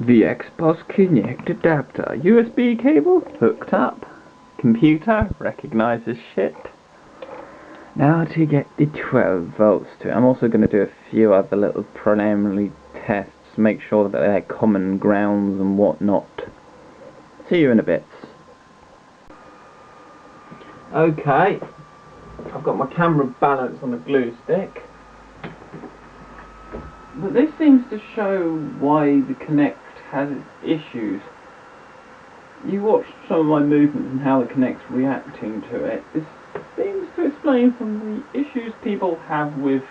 The Xbox Kinect adapter, USB cable hooked up, computer recognises shit. Now to get the 12 volts to it. I'm also going to do a few other little preliminary tests, make sure that they're common grounds and whatnot. See you in a bit. Okay, I've got my camera balanced on a glue stick. But this seems to show why the Kinect has its issues. You watch some of my movements and how the Kinect's reacting to it. This seems to explain some of the issues people have with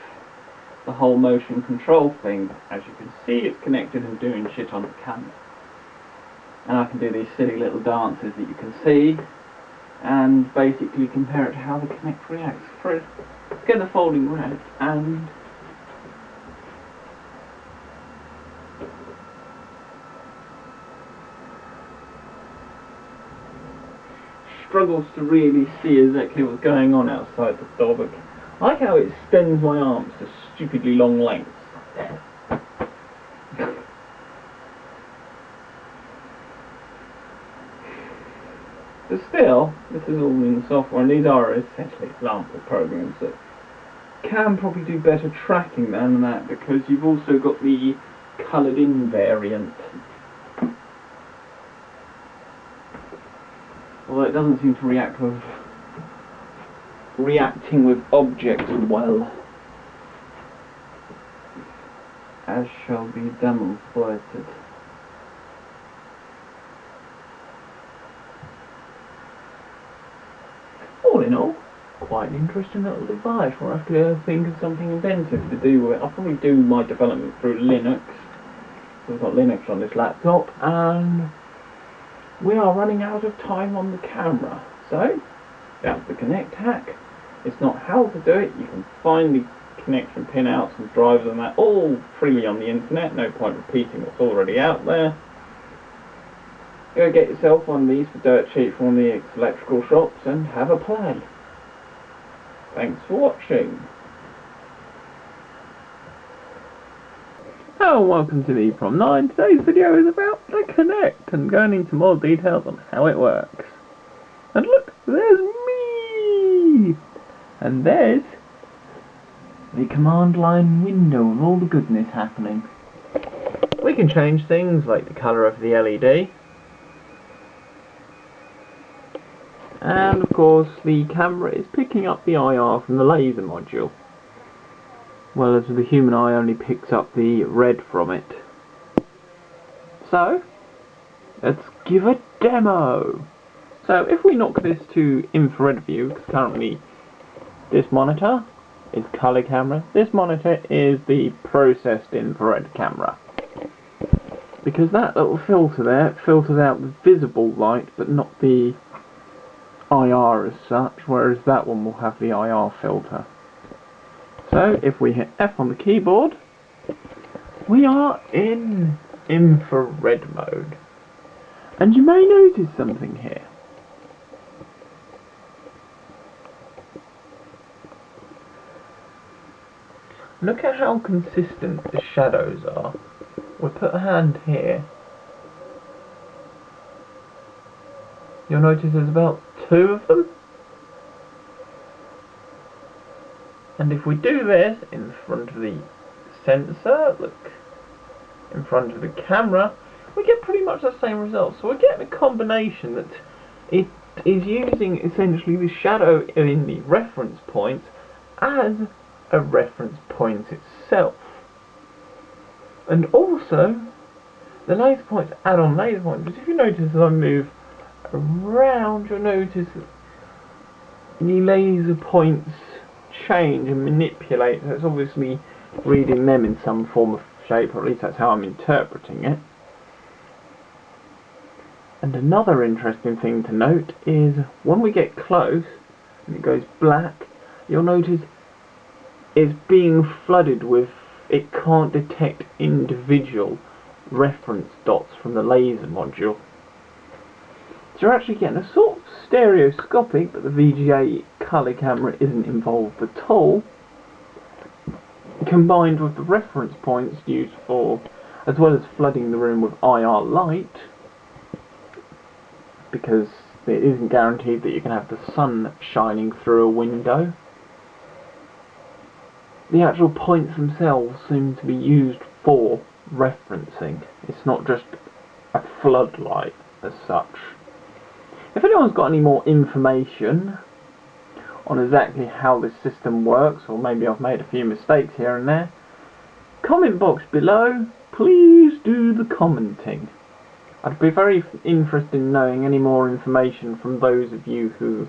the whole motion control thing. As you can see, it's connected and doing shit on the camera. And I can do these silly little dances that you can see and basically compare it to how the Kinect reacts. Get the folding round and struggles to really see exactly what's going on outside the door, but I like how it extends my arms to stupidly long lengths. But still, this is all in software, and these are essentially example programs that can probably do better tracking than that, because you've also got the coloured in variant. Although it doesn't seem to reacting with objects well, as shall be demonstrated. All in all, quite an interesting little device where I have to think of something inventive to do with it. I'll probably do my development through Linux. So I've got Linux on this laptop, and we are running out of time on the camera, so that's the Kinect hack. It's not how to do it. You can find the connection pinouts and drivers and that all freely on the internet. No point repeating what's already out there. Go get yourself one of these for dirt cheap from the electrical shops and have a play. Thanks for watching. Hello and welcome to the Prom 9. Today's video is about the Kinect and going into more details on how it works. And look, there's me! And there's the command line window with all the goodness happening. We can change things like the colour of the LED. And of course the camera is picking up the IR from the laser module. Well, as the human eye only picks up the red from it. So, let's give a demo! So, if we knock this to infrared view, because currently this monitor is colour camera, this monitor is the processed infrared camera. Because that little filter there filters out the visible light, but not the IR as such, whereas that one will have the IR filter. So, if we hit F on the keyboard, we are in infrared mode. And you may notice something here. Look at how consistent the shadows are. We'll put a hand here. You'll notice there's about 2 of them. And if we do this in front of the sensor, look, in front of the camera, we get pretty much the same result. So we're getting a combination that it is using essentially the shadow in the reference point as a reference point itself. And also, the laser points add on laser points, because if you notice as I move around, you'll notice that the laser points change and manipulate, so it's obviously reading them in some form of shape, or at least that's how I'm interpreting it. And another interesting thing to note is when we get close and it goes black, you'll notice it's being flooded with, it can't detect individual reference dots from the laser module. So you're actually getting a sort of stereoscopic, but the VGA colour camera isn't involved at all, combined with the reference points used for as well as flooding the room with IR light, because it isn't guaranteed that you can have the sun shining through a window. The actual points themselves seem to be used for referencing. It's not just a floodlight as such. If anyone's got any more information on exactly how this system works, or maybe I've made a few mistakes here and there, comment box below, please do the commenting. I'd be very interested in knowing any more information from those of you who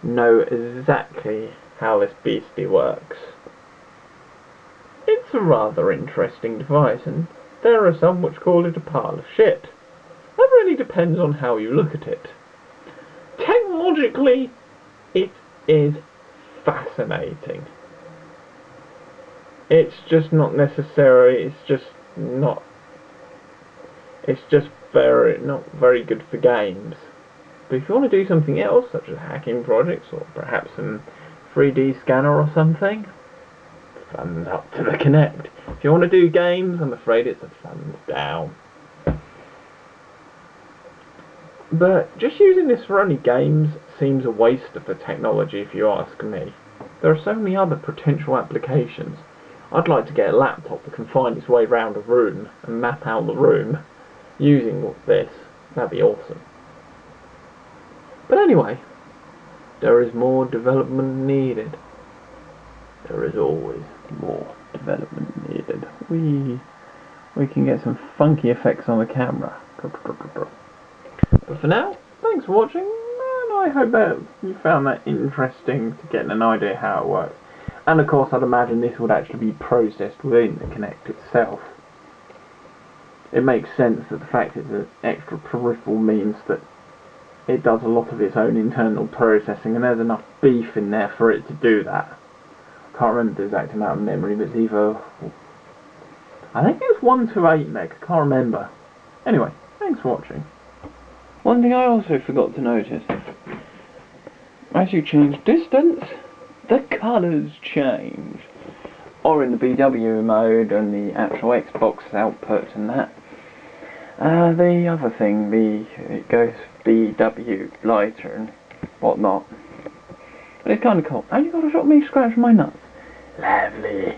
know exactly how this beastie works. It's a rather interesting device, and there are some which call it a pile of shit. That really depends on how you look at it. Technologically, it is fascinating. It's just not necessary, it's just not very good for games. But if you want to do something else, such as hacking projects, or perhaps some 3D scanner or something, thumbs up to the Kinect. If you want to do games, I'm afraid it's a thumbs down. But just using this for only games seems a waste of the technology, if you ask me. There are so many other potential applications. I'd like to get a laptop that can find its way around a room and map out the room using this. That'd be awesome. But anyway, there is more development needed. There is always more development needed. We can get some funky effects on the camera. But for now, thanks for watching, and I hope that you found that interesting to get an idea how it works. And of course, I'd imagine this would actually be processed within the Kinect itself. It makes sense that the fact it's an extra peripheral means that it does a lot of its own internal processing, and there's enough beef in there for it to do that. I can't remember the exact amount of memory, but it's either... I think it's 128 meg, I can't remember. Anyway, thanks for watching. One thing I also forgot to notice, as you change distance, the colours change. Or in the BW mode and the actual Xbox output and that. The other thing, it goes BW lighter and whatnot. But it's kind of cool. And you got a shot of me scratching my nuts. Lovely.